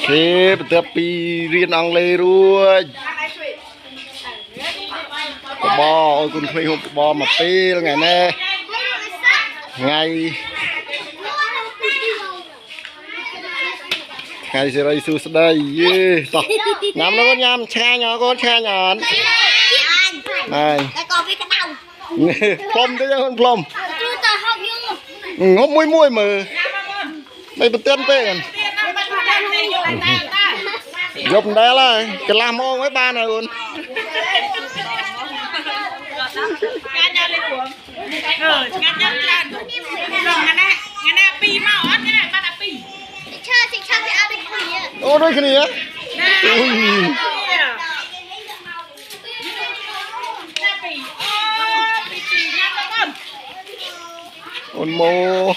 thế tập pi riêng ăn lê rồi bò ôi con thuê hộp bò mà pi ngày nè ngày ngày sẽ đây su đây tao nhắm nó con nhắm cha nhỏ con cha nhỏ này plom đấy con plom ngốc muôi mà đây bật tên pe dùng đây là cái làm ô mấy ba này luôn ô đôi khi này á ôn mô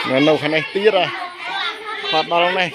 ngân đâu khả này tiết à phạt bao lâu này